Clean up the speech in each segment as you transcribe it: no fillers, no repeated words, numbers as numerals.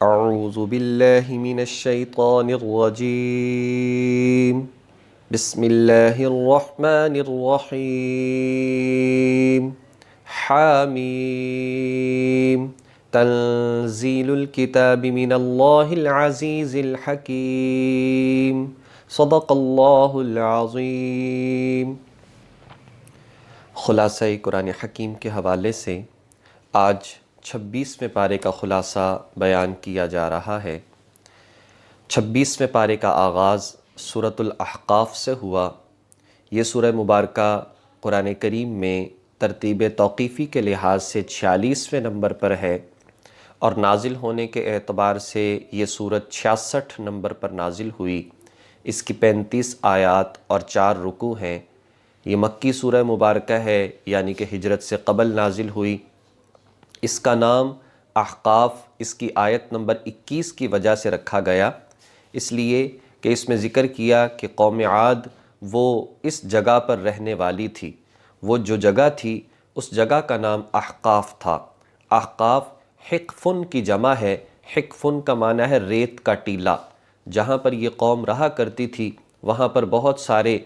اعوذ باللہ من الشیطان الرجیم بسم اللہ الرحمن الرحیم حامیم تنزیل الکتاب من اللہ العزیز الحکیم صدق اللہ العظیم۔ خلاصہ قرآن حکیم کے حوالے سے آج 26ویں پارے کا خلاصہ بیان کیا جا رہا ہے۔ 26ویں پارے کا آغاز سورۃ الاحقاف سے ہوا۔ یہ سورہ مبارکہ قرآن کریم میں ترتیب توقیفی کے لحاظ سے 46ویں نمبر پر ہے، اور نازل ہونے کے اعتبار سے یہ سورت 66 نمبر پر نازل ہوئی۔ اس کی 35 آیات اور 4 رکوع ہیں۔ یہ مکی سورہ مبارکہ ہے، یعنی کہ ہجرت سے قبل نازل ہوئی۔ اس کا نام احقاف اس کی آیت نمبر 21 کی وجہ سے رکھا گیا، اس لیے کہ اس میں ذکر کیا کہ قوم عاد وہ اس جگہ پر رہنے والی تھی۔ وہ جو جگہ تھی اس جگہ کا نام احقاف تھا۔ احقاف حقفن کی جمع ہے۔ حقفن کا معنی ہے ریت کا ٹیلہ۔ جہاں پر یہ قوم رہا کرتی تھی وہاں پر بہت سارے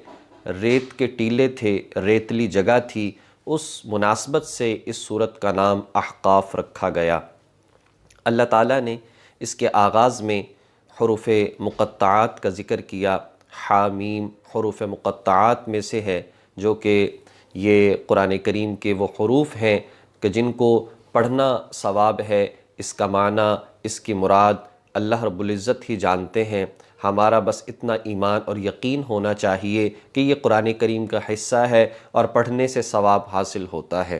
ریت کے ٹیلے تھے، ریتلی جگہ تھی۔ اس مناسبت سے اس سورت کا نام احقاف رکھا گیا۔ اللہ تعالیٰ نے اس کے آغاز میں حروف مقطعات کا ذکر کیا۔ حامیم حروف مقطعات میں سے ہے، جو کہ یہ قرآن کریم کے وہ حروف ہیں کہ جن کو پڑھنا ثواب ہے۔ اس کا معنی، اس کی مراد اللہ رب العزت ہی جانتے ہیں۔ ہمارا بس اتنا ایمان اور یقین ہونا چاہیے کہ یہ قرآن کریم کا حصہ ہے اور پڑھنے سے ثواب حاصل ہوتا ہے۔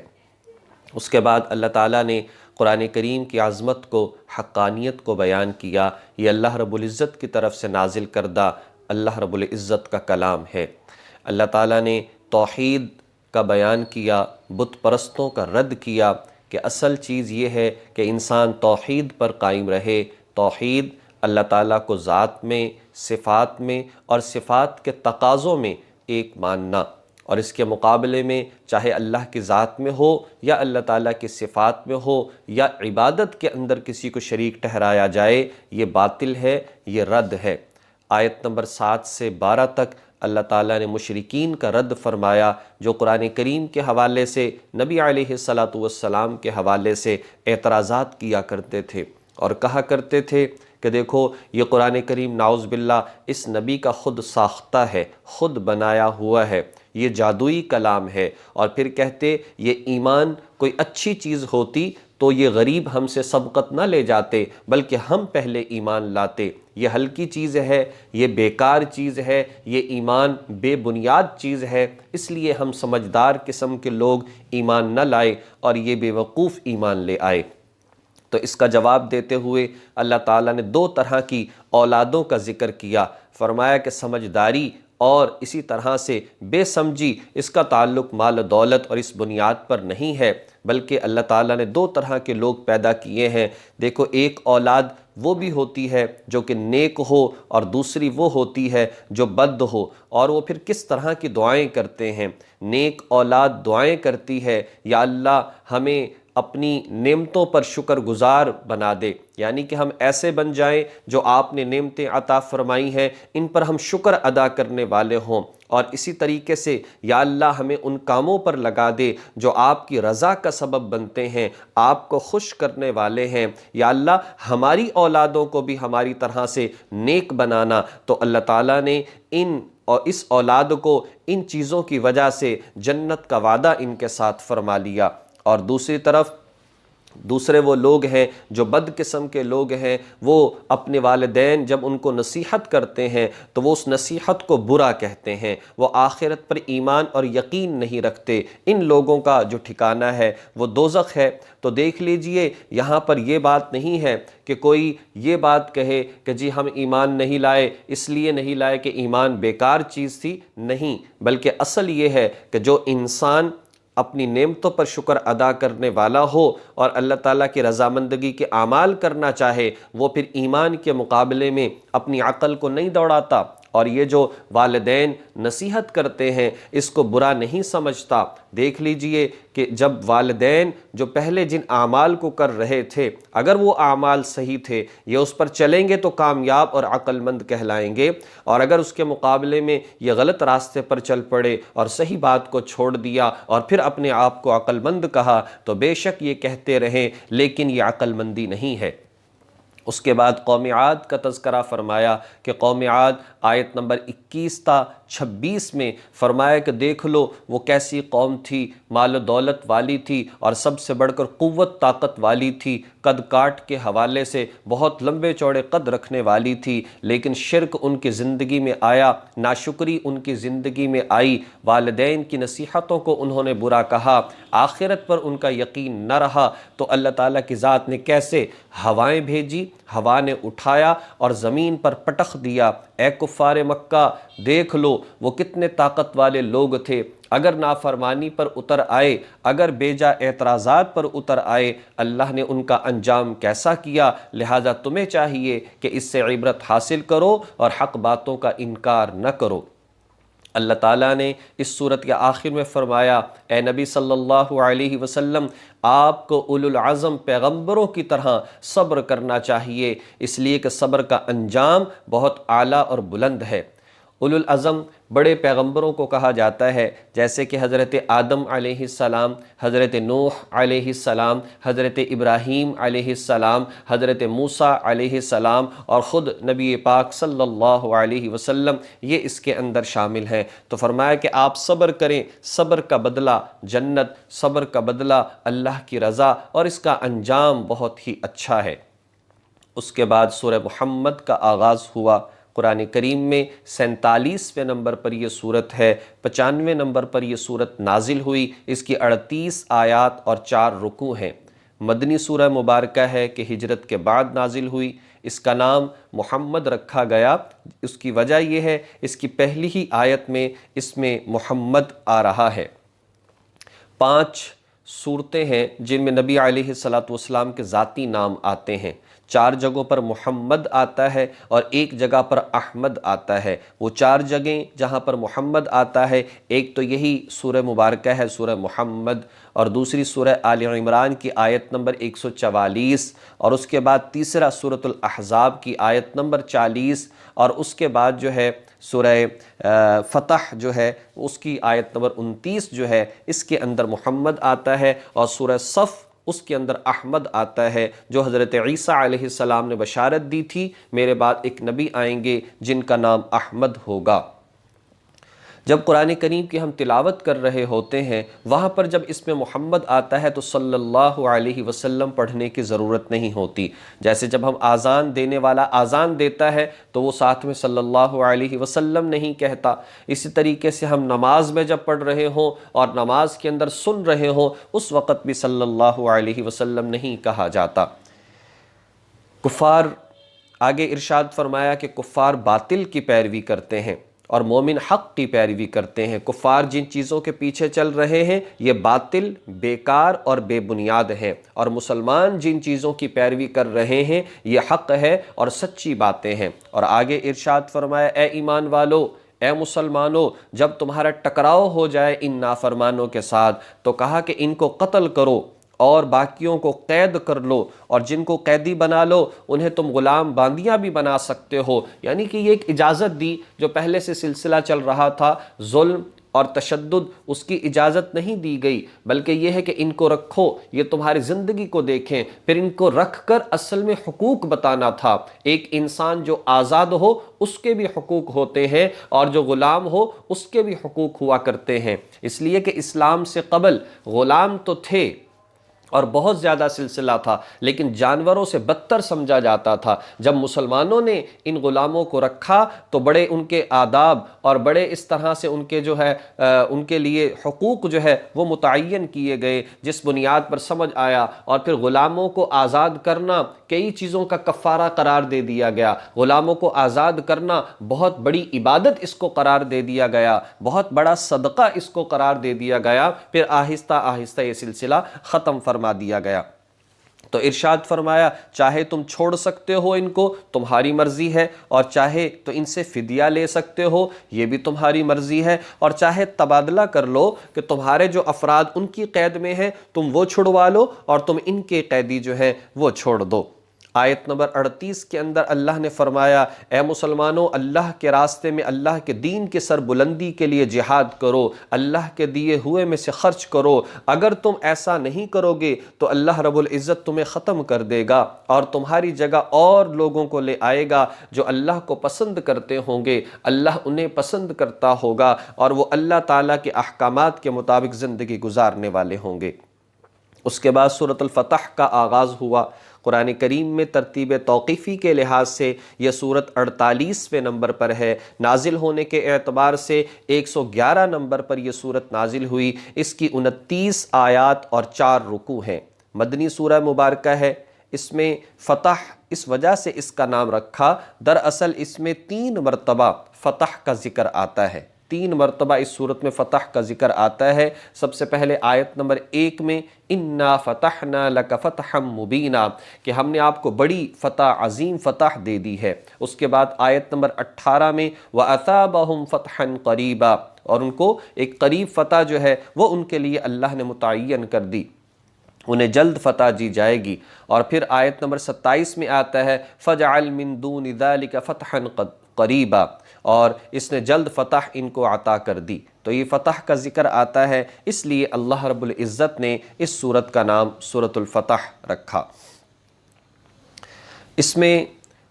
اس کے بعد اللہ تعالیٰ نے قرآن کریم کی عظمت کو، حقانیت کو بیان کیا۔ یہ اللہ رب العزت کی طرف سے نازل کردہ اللہ رب العزت کا کلام ہے۔ اللہ تعالیٰ نے توحید کا بیان کیا، بت پرستوں کا رد کیا کہ اصل چیز یہ ہے کہ انسان توحید پر قائم رہے۔ توحید اللہ تعالیٰ کو ذات میں، صفات میں اور صفات کے تقاضوں میں ایک ماننا، اور اس کے مقابلے میں چاہے اللہ کی ذات میں ہو یا اللہ تعالیٰ کی صفات میں ہو یا عبادت کے اندر کسی کو شریک ٹھہرایا جائے، یہ باطل ہے، یہ رد ہے۔ آیت نمبر 7 سے 12 تک اللہ تعالیٰ نے مشرکین کا رد فرمایا، جو قرآن کریم کے حوالے سے، نبی علیہ الصلاۃ والسلام کے حوالے سے اعتراضات کیا کرتے تھے اور کہا کرتے تھے کہ دیکھو یہ قرآن کریم نعوذ باللہ اس نبی کا خود ساختہ ہے، خود بنایا ہوا ہے، یہ جادوئی کلام ہے۔ اور پھر کہتے یہ ایمان کوئی اچھی چیز ہوتی تو یہ غریب ہم سے سبقت نہ لے جاتے، بلکہ ہم پہلے ایمان لاتے۔ یہ ہلکی چیز ہے، یہ بیکار چیز ہے، یہ ایمان بے بنیاد چیز ہے، اس لیے ہم سمجھدار قسم کے لوگ ایمان نہ لائے اور یہ بے وقوف ایمان لے آئے۔ تو اس کا جواب دیتے ہوئے اللہ تعالیٰ نے 2 طرح کی اولادوں کا ذکر کیا۔ فرمایا کہ سمجھداری اور اسی طرح سے بے سمجھی، اس کا تعلق مال و دولت اور اس بنیاد پر نہیں ہے، بلکہ اللہ تعالیٰ نے 2 طرح کے لوگ پیدا کیے ہیں۔ دیکھو ایک اولاد وہ بھی ہوتی ہے جو کہ نیک ہو، اور دوسری وہ ہوتی ہے جو بد ہو، اور وہ پھر کس طرح کی دعائیں کرتے ہیں۔ نیک اولاد دعائیں کرتی ہے، یا اللہ ہمیں اپنی نعمتوں پر شکر گزار بنا دے، یعنی کہ ہم ایسے بن جائیں جو آپ نے نعمتیں عطا فرمائی ہیں ان پر ہم شکر ادا کرنے والے ہوں، اور اسی طریقے سے یا اللہ ہمیں ان کاموں پر لگا دے جو آپ کی رضا کا سبب بنتے ہیں، آپ کو خوش کرنے والے ہیں۔ یا اللہ ہماری اولادوں کو بھی ہماری طرح سے نیک بنانا۔ تو اللہ تعالیٰ نے اس اولاد کو ان چیزوں کی وجہ سے جنت کا وعدہ ان کے ساتھ فرما لیا۔ اور دوسری طرف دوسرے وہ لوگ ہیں جو بد قسم کے لوگ ہیں، وہ اپنے والدین جب ان کو نصیحت کرتے ہیں تو وہ اس نصیحت کو برا کہتے ہیں، وہ آخرت پر ایمان اور یقین نہیں رکھتے۔ ان لوگوں کا جو ٹھکانہ ہے وہ دوزخ ہے۔ تو دیکھ لیجئے یہاں پر یہ بات نہیں ہے کہ کوئی یہ بات کہے کہ جی ہم ایمان نہیں لائے، اس لیے نہیں لائے کہ ایمان بیکار چیز تھی، نہیں، بلکہ اصل یہ ہے کہ جو انسان اپنی نعمتوں پر شکر ادا کرنے والا ہو اور اللہ تعالیٰ کی رضامندگی کے اعمال کرنا چاہے، وہ پھر ایمان کے مقابلے میں اپنی عقل کو نہیں دوڑاتا، اور یہ جو والدین نصیحت کرتے ہیں اس کو برا نہیں سمجھتا۔ دیکھ لیجئے کہ جب والدین جو پہلے جن اعمال کو کر رہے تھے اگر وہ اعمال صحیح تھے، یہ اس پر چلیں گے تو کامیاب اور عقل مند کہلائیں گے، اور اگر اس کے مقابلے میں یہ غلط راستے پر چل پڑے اور صحیح بات کو چھوڑ دیا اور پھر اپنے آپ کو عقل مند کہا تو بے شک یہ کہتے رہیں لیکن یہ عقل مندی نہیں ہے۔ اس کے بعد قوم عاد کا تذکرہ فرمایا کہ قوم عاد آیت نمبر 21 تا 26 میں فرمایا کہ دیکھ لو وہ کیسی قوم تھی، مال و دولت والی تھی اور سب سے بڑھ کر قوت طاقت والی تھی، قد کاٹ کے حوالے سے بہت لمبے چوڑے قد رکھنے والی تھی، لیکن شرک ان کی زندگی میں آیا، ناشکری ان کی زندگی میں آئی، والدین کی نصیحتوں کو انہوں نے برا کہا، آخرت پر ان کا یقین نہ رہا، تو اللہ تعالیٰ کی ذات نے کیسے ہوائیں بھیجی، ہوا نے اٹھایا اور زمین پر پٹخ دیا۔ اے کفار مکہ دیکھ لو وہ کتنے طاقت والے لوگ تھے، اگر نافرمانی پر اتر آئے، اگر بیجا اعتراضات پر اتر آئے، اللہ نے ان کا انجام کیسا کیا، لہذا تمہیں چاہیے کہ اس سے عبرت حاصل کرو اور حق باتوں کا انکار نہ کرو۔ اللہ تعالیٰ نے اس صورت کے آخر میں فرمایا اے نبی صلی اللہ علیہ وسلم آپ کو اولو العزم پیغمبروں کی طرح صبر کرنا چاہیے، اس لیے کہ صبر کا انجام بہت اعلیٰ اور بلند ہے۔ اولو العزم بڑے پیغمبروں کو کہا جاتا ہے، جیسے کہ حضرت آدم علیہ السلام، حضرت نوح علیہ السلام، حضرت ابراہیم علیہ السلام، حضرت موسیٰ علیہ السلام اور خود نبی پاک صلی اللہ علیہ وسلم، یہ اس کے اندر شامل ہیں۔ تو فرمایا کہ آپ صبر کریں، صبر کا بدلہ جنت، صبر کا بدلہ اللہ کی رضا، اور اس کا انجام بہت ہی اچھا ہے۔ اس کے بعد سورہ محمد کا آغاز ہوا۔ قرآن کریم میں 47ویں نمبر پر یہ صورت ہے، 95 نمبر پر یہ صورت نازل ہوئی، اس کی 38 آیات اور 4 رکوع ہیں۔ مدنی سورہ مبارکہ ہے کہ ہجرت کے بعد نازل ہوئی، اس کا نام محمد رکھا گیا، اس کی وجہ یہ ہے اس کی پہلی ہی آیت میں اس میں محمد آ رہا ہے۔ 5 صورتیں ہیں جن میں نبی علیہ السلام کے ذاتی نام آتے ہیں، 4 جگہوں پر محمد آتا ہے اور ایک جگہ پر احمد آتا ہے۔ وہ 4 جگہیں جہاں پر محمد آتا ہے، ایک تو یہی سورہ مبارکہ ہے سورہ محمد، اور دوسری سورہ آل عمران کی آیت نمبر 144، اور اس کے بعد تیسرا سورۃ الاحزاب کی آیت نمبر 40، اور اس کے بعد جو ہے سورہ فتح جو ہے اس کی آیت نمبر 29 جو ہے اس کے اندر محمد آتا ہے، اور سورہ صف اس کے اندر احمد آتا ہے، جو حضرت عیسیٰ علیہ السلام نے بشارت دی تھی میرے بعد ایک نبی آئیں گے جن کا نام احمد ہوگا۔ جب قرآن کریم کی ہم تلاوت کر رہے ہوتے ہیں وہاں پر جب اس میں محمد آتا ہے تو صلی اللہ علیہ وسلم پڑھنے کی ضرورت نہیں ہوتی، جیسے جب ہم آذان دینے والا آذان دیتا ہے تو وہ ساتھ میں صلی اللہ علیہ وسلم نہیں کہتا، اسی طریقے سے ہم نماز میں جب پڑھ رہے ہوں اور نماز کے اندر سن رہے ہوں اس وقت بھی صلی اللہ علیہ وسلم نہیں کہا جاتا۔ کفار آگے ارشاد فرمایا کہ کفار باطل کی پیروی کرتے ہیں اور مومن حق کی پیروی کرتے ہیں۔ کفار جن چیزوں کے پیچھے چل رہے ہیں یہ باطل، بیکار اور بے بنیاد ہیں، اور مسلمان جن چیزوں کی پیروی کر رہے ہیں یہ حق ہے اور سچی باتیں ہیں۔ اور آگے ارشاد فرمایا اے ایمان والو، اے مسلمانوں، جب تمہارا ٹکراؤ ہو جائے ان نافرمانوں کے ساتھ تو کہا کہ ان کو قتل کرو اور باقیوں کو قید کر لو، اور جن کو قیدی بنا لو انہیں تم غلام باندیاں بھی بنا سکتے ہو، یعنی کہ یہ ایک اجازت دی۔ جو پہلے سے سلسلہ چل رہا تھا ظلم اور تشدد، اس کی اجازت نہیں دی گئی، بلکہ یہ ہے کہ ان کو رکھو، یہ تمہاری زندگی کو دیکھیں، پھر ان کو رکھ کر اصل میں حقوق بتانا تھا۔ ایک انسان جو آزاد ہو اس کے بھی حقوق ہوتے ہیں اور جو غلام ہو اس کے بھی حقوق ہوا کرتے ہیں، اس لیے کہ اسلام سے قبل غلام تو تھے اور بہت زیادہ سلسلہ تھا لیکن جانوروں سے بدتر سمجھا جاتا تھا۔ جب مسلمانوں نے ان غلاموں کو رکھا تو بڑے ان کے آداب اور بڑے اس طرح سے ان کے جو ہے ان کے لیے حقوق جو ہے وہ متعین کیے گئے، جس بنیاد پر سمجھ آیا، اور پھر غلاموں کو آزاد کرنا کئی چیزوں کا کفارہ قرار دے دیا گیا۔ غلاموں کو آزاد کرنا بہت بڑی عبادت اس کو قرار دے دیا گیا، بہت بڑا صدقہ اس کو قرار دے دیا گیا، پھر آہستہ آہستہ یہ سلسلہ ختم فرما دیا گیا۔ تو ارشاد فرمایا چاہے تم چھوڑ سکتے ہو ان کو، تمہاری مرضی ہے، اور چاہے تو ان سے فدیہ لے سکتے ہو، یہ بھی تمہاری مرضی ہے، اور چاہے تبادلہ کر لو کہ تمہارے جو افراد ان کی قید میں ہیں تم وہ چھڑوا لو اور تم ان کے قیدی جو ہیں وہ چھوڑ دو۔ آیت نمبر 38 کے اندر اللہ نے فرمایا اے مسلمانوں، اللہ کے راستے میں اللہ کے دین کی سربلندی کے لیے جہاد کرو، اللہ کے دیے ہوئے میں سے خرچ کرو، اگر تم ایسا نہیں کرو گے تو اللہ رب العزت تمہیں ختم کر دے گا اور تمہاری جگہ اور لوگوں کو لے آئے گا جو اللہ کو پسند کرتے ہوں گے، اللہ انہیں پسند کرتا ہوگا اور وہ اللہ تعالیٰ کے احکامات کے مطابق زندگی گزارنے والے ہوں گے۔ اس کے بعد سورۃ الفتح کا آغاز ہوا۔ قرآن کریم میں ترتیب توقیفی کے لحاظ سے یہ سورت 48ویں نمبر پر ہے، نازل ہونے کے اعتبار سے 111 نمبر پر یہ سورت نازل ہوئی۔ اس کی 29 آیات اور 4 رکوع ہیں، مدنی سورہ مبارکہ ہے۔ اس میں فتح اس وجہ سے اس کا نام رکھا، دراصل اس میں 3 مرتبہ فتح کا ذکر آتا ہے، 3 مرتبہ اس صورت میں فتح کا ذکر آتا ہے۔ سب سے پہلے آیت نمبر 1 میں اِنَّا فَتَحْنَا لَكَ فَتْحًا مُبِينًا، کہ ہم نے آپ کو بڑی فتح، عظیم فتح دے دی ہے۔ اس کے بعد آیت نمبر 18 میں وَأَثَابَهُمْ فَتْحًا قَرِيبًا، اور ان کو ایک قریب فتح جو ہے وہ ان کے لیے اللہ نے متعین کر دی، انہیں جلد فتح دی جائے گی۔ اور پھر آیت نمبر 27 میں آتا ہے فَجْعَلْ مِن دُونِ ذَلِكَ فَتْحًا قریبا، اور اس نے جلد فتح ان کو عطا کر دی۔ تو یہ فتح کا ذکر آتا ہے، اس لیے اللہ رب العزت نے اس سورت کا نام سورۃ الفتح رکھا۔ اس میں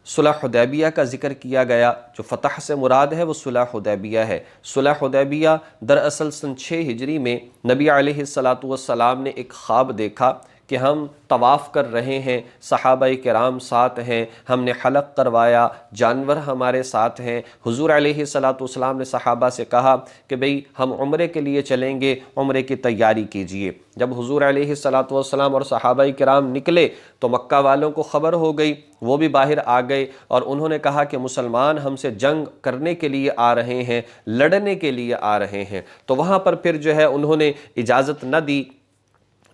صلح حدیبیہ کا ذکر کیا گیا، جو فتح سے مراد ہے وہ صلح حدیبیہ ہے۔ صلح حدیبیہ دراصل سن 6 ہجری میں نبی علیہ السلام نے ایک خواب دیکھا کہ ہم طواف کر رہے ہیں، صحابہ کرام ساتھ ہیں، ہم نے حلق کروایا، جانور ہمارے ساتھ ہیں۔ حضور علیہ السلام نے صحابہ سے کہا کہ بھئی ہم عمرے کے لیے چلیں گے، عمرے کی تیاری کیجئے۔ جب حضور علیہ السلام اور صحابہ کرام نکلے تو مکہ والوں کو خبر ہو گئی، وہ بھی باہر آ گئے اور انہوں نے کہا کہ مسلمان ہم سے جنگ کرنے کے لیے آ رہے ہیں، لڑنے کے لیے آ رہے ہیں۔ تو وہاں پر پھر جو ہے انہوں نے اجازت نہ دی،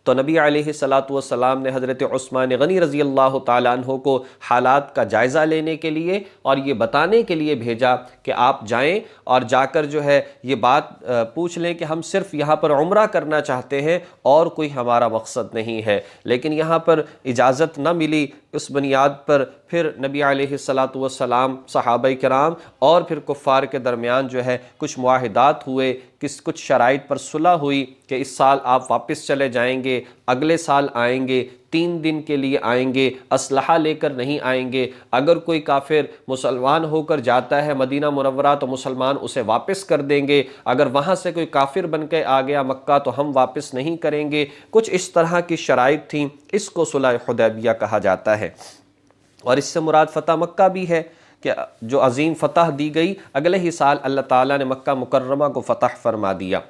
تو نبی علیہ السلام نے حضرت عثمان غنی رضی اللہ تعالیٰ عنہ کو حالات کا جائزہ لینے کے لیے اور یہ بتانے کے لیے بھیجا کہ آپ جائیں اور جا کر جو ہے یہ بات پوچھ لیں کہ ہم صرف یہاں پر عمرہ کرنا چاہتے ہیں اور کوئی ہمارا مقصد نہیں ہے۔ لیکن یہاں پر اجازت نہ ملی، اس بنیاد پر پھر نبی علیہ السلام، صحابہ کرام اور پھر کفار کے درمیان جو ہے کچھ معاہدات ہوئے، کچھ شرائط پر صلح ہوئی کہ اس سال آپ واپس چلے جائیں گے، اگلے سال آئیں گے، 3 دن کے لیے آئیں گے، اسلحہ لے کر نہیں آئیں گے۔ اگر کوئی کافر مسلمان ہو کر جاتا ہے مدینہ منورہ تو مسلمان اسے واپس کر دیں گے، اگر وہاں سے کوئی کافر بن کے آ گیا مکہ تو ہم واپس نہیں کریں گے۔ کچھ اس طرح کی شرائط تھیں، اس کو صلح حدیبیہ کہا جاتا ہے۔ اور اس سے مراد فتح مکہ بھی ہے کہ جو عظیم فتح دی گئی، اگلے ہی سال اللہ تعالیٰ نے مکہ مکرمہ کو فتح فرما دیا۔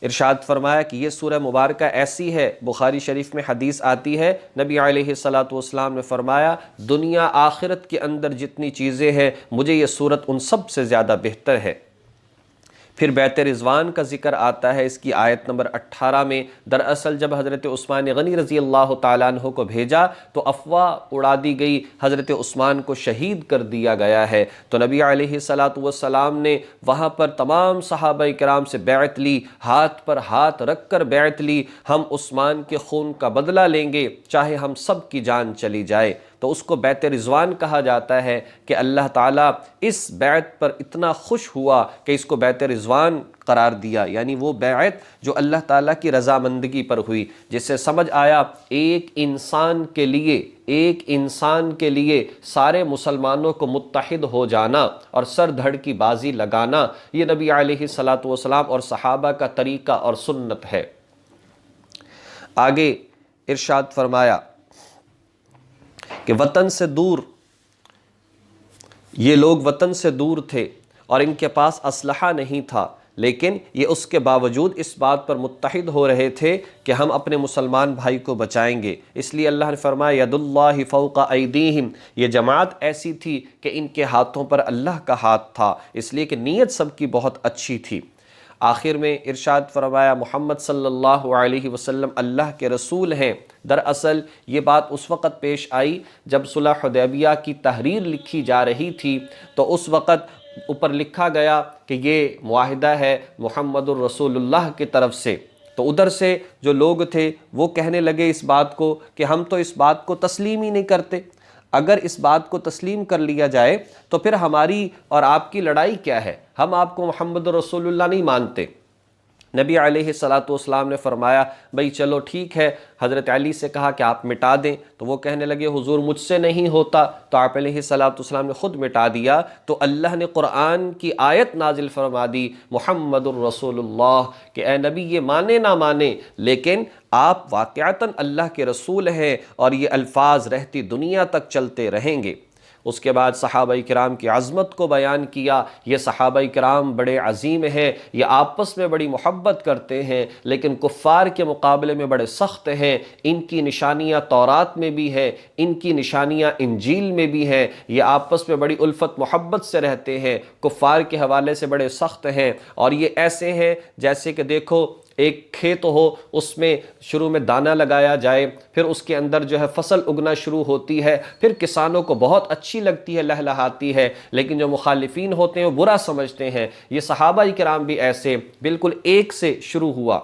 ارشاد فرمایا کہ یہ سورہ مبارکہ ایسی ہے، بخاری شریف میں حدیث آتی ہے، نبی علیہ السلام نے فرمایا دنیا آخرت کے اندر جتنی چیزیں ہیں مجھے یہ سورت ان سب سے زیادہ بہتر ہے۔ پھر بیت رضوان کا ذکر آتا ہے اس کی آیت نمبر 18 میں۔ دراصل جب حضرت عثمان غنی رضی اللہ تعالیٰ عنہ کو بھیجا تو افواہ اڑا دی گئی، حضرت عثمان کو شہید کر دیا گیا ہے۔ تو نبی علیہ السلام نے وہاں پر تمام صحابہ کرام سے بیعت لی، ہاتھ پر ہاتھ رکھ کر بیعت لی، ہم عثمان کے خون کا بدلہ لیں گے چاہے ہم سب کی جان چلی جائے۔ تو اس کو بیت رضوان کہا جاتا ہے کہ اللہ تعالیٰ اس بیعت پر اتنا خوش ہوا کہ اس کو بیت رضوان قرار دیا، یعنی وہ بیعت جو اللہ تعالیٰ کی رضامندگی پر ہوئی، جس سے سمجھ آیا ایک انسان کے لیے سارے مسلمانوں کو متحد ہو جانا اور سر دھڑ کی بازی لگانا، یہ نبی علیہ السلام اور صحابہ کا طریقہ اور سنت ہے۔ آگے ارشاد فرمایا کہ وطن سے دور، یہ لوگ وطن سے دور تھے اور ان کے پاس اسلحہ نہیں تھا، لیکن یہ اس کے باوجود اس بات پر متحد ہو رہے تھے کہ ہم اپنے مسلمان بھائی کو بچائیں گے۔ اس لیے اللہ نے فرمایا ید اللہ فوق ایدیہم، یہ جماعت ایسی تھی کہ ان کے ہاتھوں پر اللہ کا ہاتھ تھا، اس لیے کہ نیت سب کی بہت اچھی تھی۔ آخر میں ارشاد فرمایا محمد صلی اللہ علیہ وسلم اللہ کے رسول ہیں۔ دراصل یہ بات اس وقت پیش آئی جب صلح حدیبیہ کی تحریر لکھی جا رہی تھی، تو اس وقت اوپر لکھا گیا کہ یہ معاہدہ ہے محمد الرسول اللہ کی طرف سے۔ تو ادھر سے جو لوگ تھے وہ کہنے لگے اس بات کو کہ ہم تو اس بات کو تسلیم ہی نہیں کرتے، اگر اس بات کو تسلیم کر لیا جائے تو پھر ہماری اور آپ کی لڑائی کیا ہے، ہم آپ کو محمد رسول اللہ نہیں مانتے۔ نبی علیہ السلام نے فرمایا بھئی چلو ٹھیک ہے، حضرت علی سے کہا کہ آپ مٹا دیں، تو وہ کہنے لگے حضور مجھ سے نہیں ہوتا، تو آپ علیہ السلام نے خود مٹا دیا۔ تو اللہ نے قرآن کی آیت نازل فرما دی محمد الرسول اللہ کہ اے نبی یہ مانے نہ مانے لیکن آپ واقعتاً اللہ کے رسول ہیں، اور یہ الفاظ رہتی دنیا تک چلتے رہیں گے۔ اس کے بعد صحابہ کرام کی عظمت کو بیان کیا، یہ صحابہ کرام بڑے عظیم ہیں، یہ آپس میں بڑی محبت کرتے ہیں لیکن کفار کے مقابلے میں بڑے سخت ہیں، ان کی نشانیاں تورات میں بھی ہے، ان کی نشانیاں انجیل میں بھی ہیں، یہ آپس میں بڑی الفت محبت سے رہتے ہیں، کفار کے حوالے سے بڑے سخت ہیں، اور یہ ایسے ہیں جیسے کہ دیکھو ایک کھیت ہو، اس میں شروع میں دانہ لگایا جائے، پھر اس کے اندر جو ہے فصل اگنا شروع ہوتی ہے، پھر کسانوں کو بہت اچھی لگتی ہے، لہلہاتی ہے، لیکن جو مخالفین ہوتے ہیں وہ برا سمجھتے ہیں۔ یہ صحابہ کرام بھی ایسے بالکل ایک سے شروع ہوا،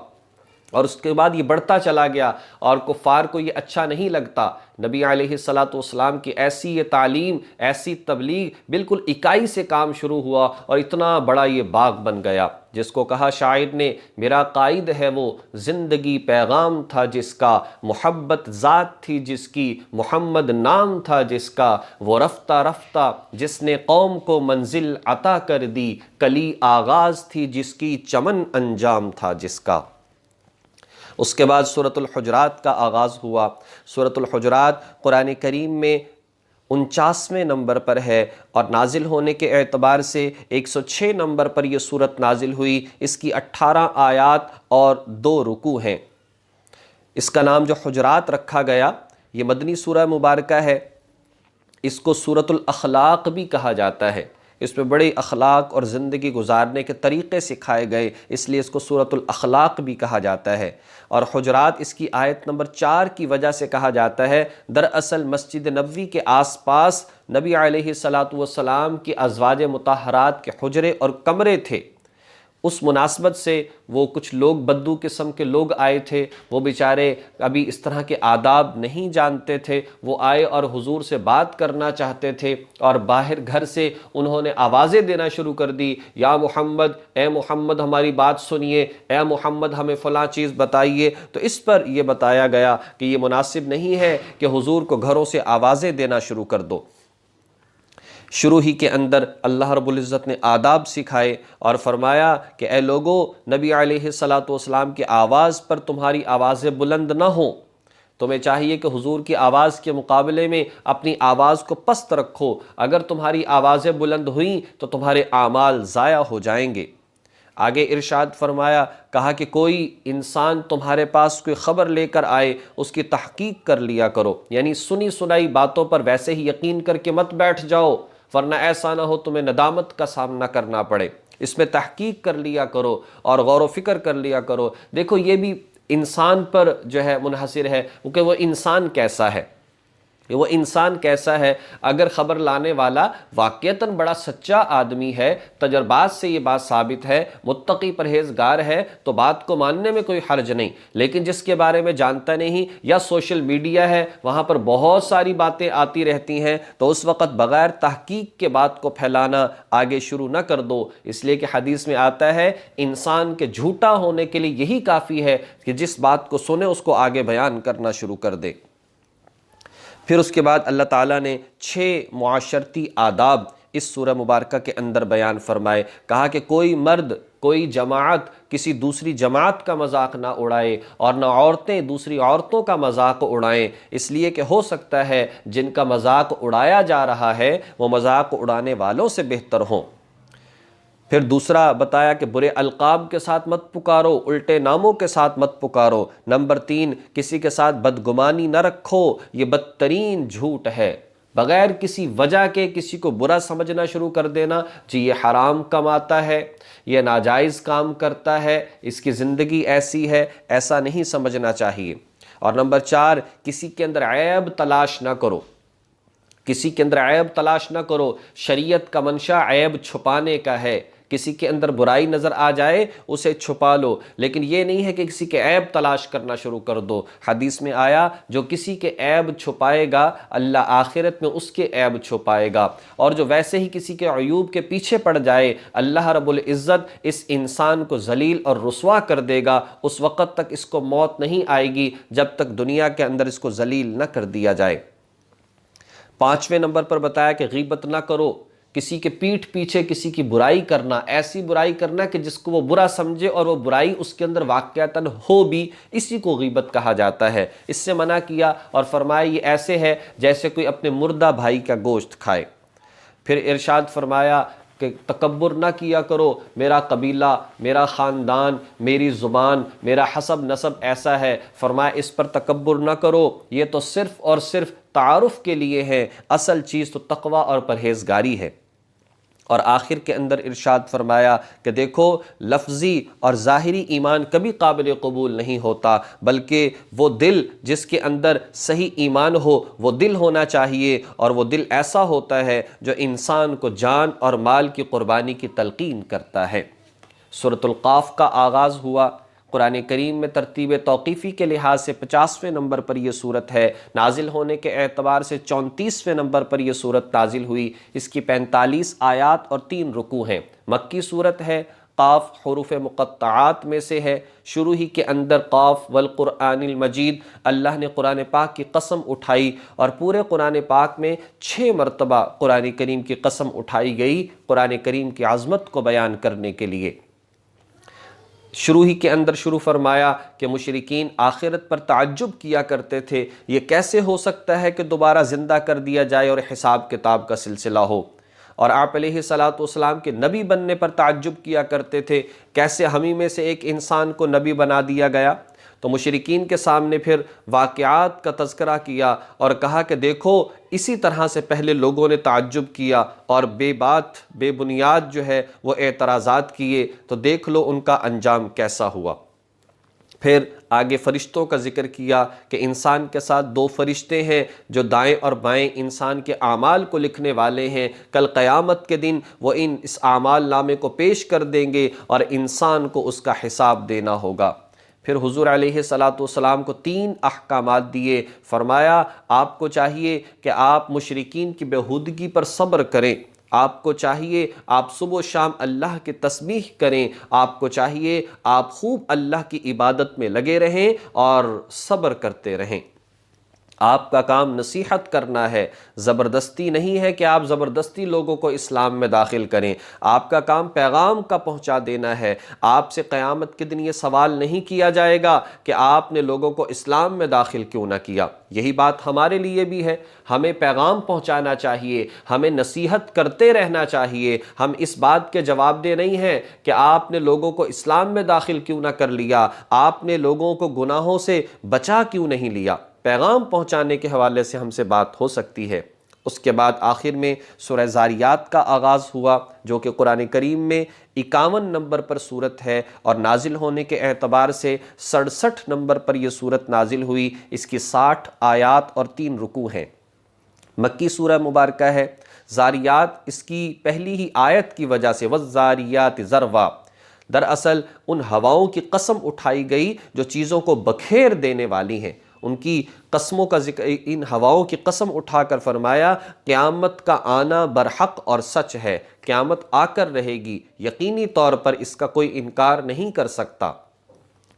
اور اس کے بعد یہ بڑھتا چلا گیا، اور کفار کو یہ اچھا نہیں لگتا۔ نبی علیہ السلام کی ایسی یہ تعلیم، ایسی تبلیغ، بالکل اکائی سے کام شروع ہوا اور اتنا بڑا یہ باغ بن گیا، جس کو کہا شاعر نے میرا قائد ہے وہ زندگی پیغام تھا جس کا، محبت ذات تھی جس کی، محمد نام تھا جس کا، وہ رفتہ رفتہ جس نے قوم کو منزل عطا کر دی، کلی آغاز تھی جس کی، چمن انجام تھا جس کا۔ اس کے بعد سورۃ الحجرات کا آغاز ہوا۔ سورۃ الحجرات قرآن کریم میں 49ویں نمبر پر ہے، اور نازل ہونے کے اعتبار سے 106 نمبر پر یہ سورت نازل ہوئی۔ اس کی 18 آیات اور 2 رکوع ہیں۔ اس کا نام جو حجرات رکھا گیا، یہ مدنی سورہ مبارکہ ہے۔ اس کو سورۃ الاخلاق بھی کہا جاتا ہے، اس میں بڑے اخلاق اور زندگی گزارنے کے طریقے سکھائے گئے، اس لیے اس کو سورۃ الاخلاق بھی کہا جاتا ہے۔ اور حجرات اس کی آیت نمبر 4 کی وجہ سے کہا جاتا ہے، دراصل مسجد نبوی کے آس پاس نبی علیہ السلام کی ازواج مطہرات کے حجرے اور کمرے تھے، اس مناسبت سے وہ کچھ لوگ بدو قسم کے لوگ آئے تھے، وہ بیچارے ابھی اس طرح کے آداب نہیں جانتے تھے، وہ آئے اور حضور سے بات کرنا چاہتے تھے، اور باہر گھر سے انہوں نے آوازیں دینا شروع کر دی، یا محمد، اے محمد ہماری بات سنیے، اے محمد ہمیں فلاں چیز بتائیے۔ تو اس پر یہ بتایا گیا کہ یہ مناسب نہیں ہے کہ حضور کو گھروں سے آوازیں دینا شروع کر دو۔ شروع ہی کے اندر اللہ رب العزت نے آداب سکھائے اور فرمایا کہ اے لوگو، نبی علیہ السلام کی آواز پر تمہاری آوازیں بلند نہ ہوں، تمہیں چاہیے کہ حضور کی آواز کے مقابلے میں اپنی آواز کو پست رکھو، اگر تمہاری آوازیں بلند ہوئیں تو تمہارے اعمال ضائع ہو جائیں گے۔ آگے ارشاد فرمایا، کہا کہ کوئی انسان تمہارے پاس کوئی خبر لے کر آئے، اس کی تحقیق کر لیا کرو، یعنی سنی سنائی باتوں پر ویسے ہی یقین کر کے مت بیٹھ جاؤ، ورنہ ایسا نہ ہو تمہیں ندامت کا سامنا کرنا پڑے، اس میں تحقیق کر لیا کرو اور غور و فکر کر لیا کرو۔ دیکھو یہ بھی انسان پر جو ہے منحصر ہے کہ وہ انسان کیسا ہے، وہ انسان کیسا ہے۔ اگر خبر لانے والا واقعتاً بڑا سچا آدمی ہے، تجربات سے یہ بات ثابت ہے، متقی پرہیزگار ہے، تو بات کو ماننے میں کوئی حرج نہیں، لیکن جس کے بارے میں جانتا نہیں، یا سوشل میڈیا ہے وہاں پر بہت ساری باتیں آتی رہتی ہیں، تو اس وقت بغیر تحقیق کے بات کو پھیلانا آگے شروع نہ کر دو، اس لیے کہ حدیث میں آتا ہے انسان کے جھوٹا ہونے کے لیے یہی کافی ہے کہ جس بات کو سنے اس کو آگے بیان کرنا شروع کر دے۔ پھر اس کے بعد اللہ تعالیٰ نے 6 معاشرتی آداب اس سورہ مبارکہ کے اندر بیان فرمائے، کہا کہ کوئی مرد، کوئی جماعت کسی دوسری جماعت کا مذاق نہ اڑائے، اور نہ عورتیں دوسری عورتوں کا مذاق اڑائیں، اس لیے کہ ہو سکتا ہے جن کا مذاق اڑایا جا رہا ہے وہ مذاق اڑانے والوں سے بہتر ہوں۔ پھر دوسرا بتایا کہ برے القاب کے ساتھ مت پکارو، الٹے ناموں کے ساتھ مت پکارو۔ نمبر 3، کسی کے ساتھ بدگمانی نہ رکھو، یہ بدترین جھوٹ ہے۔ بغیر کسی وجہ کے کسی کو برا سمجھنا شروع کر دینا، جی یہ حرام کماتا ہے، یہ ناجائز کام کرتا ہے، اس کی زندگی ایسی ہے، ایسا نہیں سمجھنا چاہیے۔ اور نمبر 4، کسی کے اندر عیب تلاش نہ کرو، کسی کے اندر عیب تلاش نہ کرو۔ شریعت کا منشا عیب چھپانے کا ہے، کسی کے اندر برائی نظر آ جائے اسے چھپا لو، لیکن یہ نہیں ہے کہ کسی کے عیب تلاش کرنا شروع کر دو۔ حدیث میں آیا جو کسی کے عیب چھپائے گا اللہ آخرت میں اس کے عیب چھپائے گا، اور جو ویسے ہی کسی کے عیوب کے پیچھے پڑ جائے اللہ رب العزت اس انسان کو ذلیل اور رسوا کر دے گا، اس وقت تک اس کو موت نہیں آئے گی جب تک دنیا کے اندر اس کو ذلیل نہ کر دیا جائے۔ 5ویں نمبر پر بتایا کہ غیبت نہ کرو، کسی کے پیٹھ پیچھے کسی کی برائی کرنا، ایسی برائی کرنا کہ جس کو وہ برا سمجھے اور وہ برائی اس کے اندر واقعتاً ہو بھی، اسی کو غیبت کہا جاتا ہے۔ اس سے منع کیا اور فرمایا یہ ایسے ہے جیسے کوئی اپنے مردہ بھائی کا گوشت کھائے۔ پھر ارشاد فرمایا کہ تکبر نہ کیا کرو، میرا قبیلہ، میرا خاندان، میری زبان، میرا حسب نسب ایسا ہے، فرمایا اس پر تکبر نہ کرو، یہ تو صرف اور صرف تعارف کے لیے ہے، اصل چیز تو تقوی اور پرہیزگاری ہے۔ اور آخر کے اندر ارشاد فرمایا کہ دیکھو لفظی اور ظاہری ایمان کبھی قابل قبول نہیں ہوتا، بلکہ وہ دل جس کے اندر صحیح ایمان ہو وہ دل ہونا چاہیے، اور وہ دل ایسا ہوتا ہے جو انسان کو جان اور مال کی قربانی کی تلقین کرتا ہے۔ سورۃ القاف کا آغاز ہوا، قرآن کریم میں ترتیب توقیفی کے لحاظ سے 50ویں نمبر پر یہ صورت ہے، نازل ہونے کے اعتبار سے 34ویں نمبر پر یہ صورت نازل ہوئی۔ اس کی 45 آیات اور 3 رکوع ہیں، مکی صورت ہے، قاف حروف مقطعات میں سے ہے۔ شروع ہی کے اندر قاف والقرآن المجید، اللہ نے قرآن پاک کی قسم اٹھائی، اور پورے قرآن پاک میں 6 مرتبہ قرآن کریم کی قسم اٹھائی گئی قرآن کریم کی عظمت کو بیان کرنے کے لیے۔ شروع ہی کے اندر شروع فرمایا کہ مشرکین آخرت پر تعجب کیا کرتے تھے، یہ کیسے ہو سکتا ہے کہ دوبارہ زندہ کر دیا جائے اور حساب کتاب کا سلسلہ ہو، اور آپ علیہ الصلاۃ والسلام کے نبی بننے پر تعجب کیا کرتے تھے، کیسے ہمیں میں سے ایک انسان کو نبی بنا دیا گیا۔ تو مشرکین کے سامنے پھر واقعات کا تذکرہ کیا اور کہا کہ دیکھو اسی طرح سے پہلے لوگوں نے تعجب کیا اور بے بات بے بنیاد جو ہے وہ اعتراضات کیے، تو دیکھ لو ان کا انجام کیسا ہوا۔ پھر آگے فرشتوں کا ذکر کیا کہ انسان کے ساتھ 2 فرشتے ہیں جو دائیں اور بائیں انسان کے اعمال کو لکھنے والے ہیں، کل قیامت کے دن وہ اس اعمال نامے کو پیش کر دیں گے اور انسان کو اس کا حساب دینا ہوگا۔ پھر حضور علیہ الصلاۃ والسلام کو 3 احکامات دیے، فرمایا آپ کو چاہیے کہ آپ مشرکین کی بےہودگی پر صبر کریں، آپ کو چاہیے آپ صبح و شام اللہ کی تسبیح کریں، آپ کو چاہیے آپ خوب اللہ کی عبادت میں لگے رہیں اور صبر کرتے رہیں۔ آپ کا کام نصیحت کرنا ہے، زبردستی نہیں ہے کہ آپ زبردستی لوگوں کو اسلام میں داخل کریں، آپ کا کام پیغام کا پہنچا دینا ہے۔ آپ سے قیامت کے دن یہ سوال نہیں کیا جائے گا کہ آپ نے لوگوں کو اسلام میں داخل کیوں نہ کیا۔ یہی بات ہمارے لیے بھی ہے، ہمیں پیغام پہنچانا چاہیے، ہمیں نصیحت کرتے رہنا چاہیے۔ ہم اس بات کے جواب دہ نہیں ہیں کہ آپ نے لوگوں کو اسلام میں داخل کیوں نہ کر لیا، آپ نے لوگوں کو گناہوں سے بچا کیوں نہیں لیا۔ پیغام پہنچانے کے حوالے سے ہم سے بات ہو سکتی ہے۔ اس کے بعد آخر میں سورہ زاریات کا آغاز ہوا، جو کہ قرآن کریم میں 51 نمبر پر صورت ہے اور نازل ہونے کے اعتبار سے 67 نمبر پر یہ صورت نازل ہوئی۔ اس کی 60 آیات اور 3 رکوع ہیں، مکی سورہ مبارکہ ہے۔ زاریات اس کی پہلی ہی آیت کی وجہ سے والزاریات ذروا، دراصل ان ہواؤں کی قسم اٹھائی گئی جو چیزوں کو بکھیر دینے والی ہیں، ان کی قسموں کا ذکر، ان ہواؤں کی قسم اٹھا کر فرمایا قیامت کا آنا برحق اور سچ ہے، قیامت آ کر رہے گی، یقینی طور پر اس کا کوئی انکار نہیں کر سکتا۔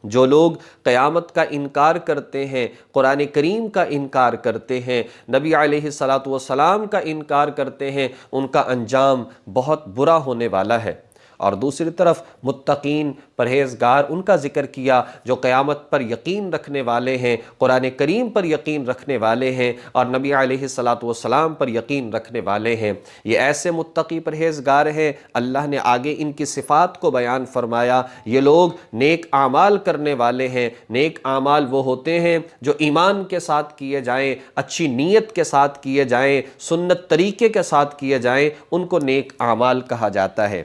جو لوگ قیامت کا انکار کرتے ہیں، قرآن کریم کا انکار کرتے ہیں، نبی علیہ الصلاۃ والسلام کا انکار کرتے ہیں، ان کا انجام بہت برا ہونے والا ہے۔ اور دوسری طرف متقین پرہیزگار ان کا ذکر کیا جو قیامت پر یقین رکھنے والے ہیں، قرآن کریم پر یقین رکھنے والے ہیں اور نبی علیہ الصلاۃ والسلام پر یقین رکھنے والے ہیں۔ یہ ایسے متقی پرہیزگار ہیں، اللہ نے آگے ان کی صفات کو بیان فرمایا، یہ لوگ نیک اعمال کرنے والے ہیں۔ نیک اعمال وہ ہوتے ہیں جو ایمان کے ساتھ کیے جائیں، اچھی نیت کے ساتھ کیے جائیں، سنت طریقے کے ساتھ کیے جائیں، ان کو نیک اعمال کہا جاتا ہے۔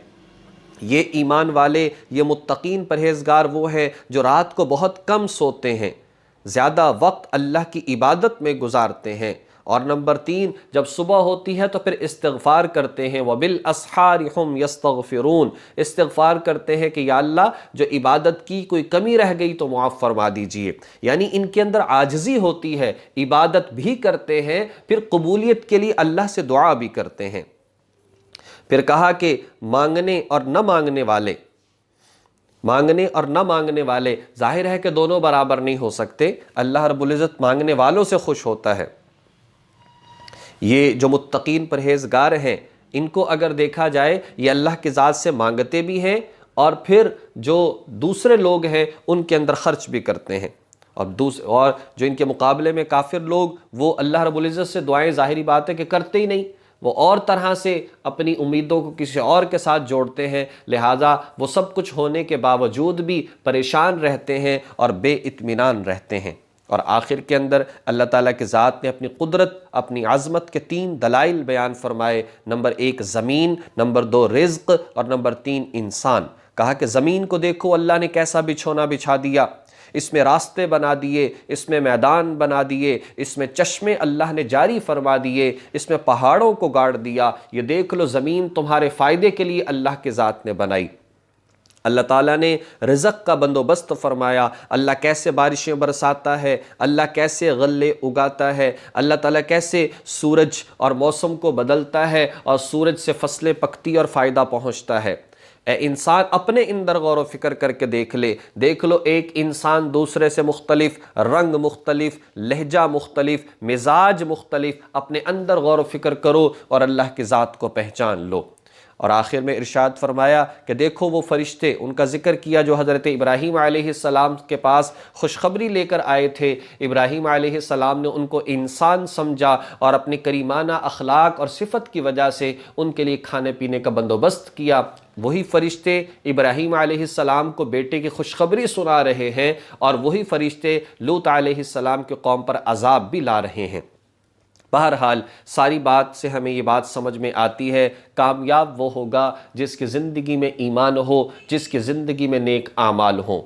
یہ ایمان والے، یہ متقین پرہیزگار وہ ہیں جو رات کو بہت کم سوتے ہیں، زیادہ وقت اللہ کی عبادت میں گزارتے ہیں، اور نمبر 3 جب صبح ہوتی ہے تو پھر استغفار کرتے ہیں، وَبِالْأَسْحَارِ هُمْ يَسْتَغْفِرُونَ، استغفار کرتے ہیں کہ یا اللہ جو عبادت کی کوئی کمی رہ گئی تو معاف فرما دیجئے۔ یعنی ان کے اندر عاجزی ہوتی ہے، عبادت بھی کرتے ہیں، پھر قبولیت کے لیے اللہ سے دعا بھی کرتے ہیں۔ پھر کہا کہ مانگنے اور نہ مانگنے والے، مانگنے اور نہ مانگنے والے، ظاہر ہے کہ دونوں برابر نہیں ہو سکتے، اللہ رب العزت مانگنے والوں سے خوش ہوتا ہے۔ یہ جو متقین پرہیزگار ہیں، ان کو اگر دیکھا جائے یہ اللہ کی ذات سے مانگتے بھی ہیں اور پھر جو دوسرے لوگ ہیں ان کے اندر خرچ بھی کرتے ہیں، اور جو ان کے مقابلے میں کافر لوگ، وہ اللہ رب العزت سے دعائیں ظاہری بات ہے کہ کرتے ہی نہیں، وہ اور طرح سے اپنی امیدوں کو کسی اور کے ساتھ جوڑتے ہیں، لہٰذا وہ سب کچھ ہونے کے باوجود بھی پریشان رہتے ہیں اور بے اطمینان رہتے ہیں۔ اور آخر کے اندر اللہ تعالیٰ کی ذات نے اپنی قدرت، اپنی عظمت کے 3 دلائل بیان فرمائے، نمبر 1 زمین، نمبر 2 رزق اور نمبر 3 انسان۔ کہا کہ زمین کو دیکھو اللہ نے کیسا بچھونا بچھا دیا، اس میں راستے بنا دیے، اس میں میدان بنا دیے، اس میں چشمے اللہ نے جاری فرما دیے، اس میں پہاڑوں کو گاڑ دیا، یہ دیکھ لو زمین تمہارے فائدے کے لیے اللہ کی ذات نے بنائی۔ اللہ تعالیٰ نے رزق کا بندوبست فرمایا، اللہ کیسے بارشیں برساتا ہے، اللہ کیسے غلے اگاتا ہے، اللہ تعالیٰ کیسے سورج اور موسم کو بدلتا ہے اور سورج سے فصلیں پکتی اور فائدہ پہنچتا ہے۔ اے انسان اپنے اندر غور و فکر کر کے دیکھ لو ایک انسان دوسرے سے مختلف، رنگ مختلف، لہجہ مختلف، مزاج مختلف، اپنے اندر غور و فکر کرو اور اللہ کی ذات کو پہچان لو۔ اور آخر میں ارشاد فرمایا کہ دیکھو وہ فرشتے، ان کا ذکر کیا جو حضرت ابراہیم علیہ السلام کے پاس خوشخبری لے کر آئے تھے۔ ابراہیم علیہ السلام نے ان کو انسان سمجھا اور اپنی کریمانہ اخلاق اور صفت کی وجہ سے ان کے لیے کھانے پینے کا بندوبست کیا۔ وہی فرشتے ابراہیم علیہ السلام کو بیٹے کی خوشخبری سنا رہے ہیں، اور وہی فرشتے لوط علیہ السلام کی قوم پر عذاب بھی لا رہے ہیں۔ بہرحال ساری بات سے ہمیں یہ بات سمجھ میں آتی ہے، کامیاب وہ ہوگا جس کی زندگی میں ایمان ہو، جس کی زندگی میں نیک اعمال ہوں،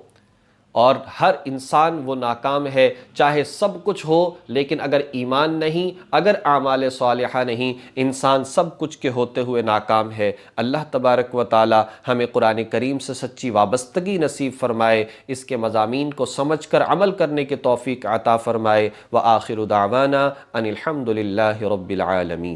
اور ہر انسان وہ ناکام ہے چاہے سب کچھ ہو، لیکن اگر ایمان نہیں، اگر اعمال صالحہ نہیں، انسان سب کچھ کے ہوتے ہوئے ناکام ہے۔ اللہ تبارک و تعالی ہمیں قرآن کریم سے سچی وابستگی نصیب فرمائے، اس کے مضامین کو سمجھ کر عمل کرنے کی توفیق عطا فرمائے۔ وآخر دعوانا ان الحمد للہ رب العالمین۔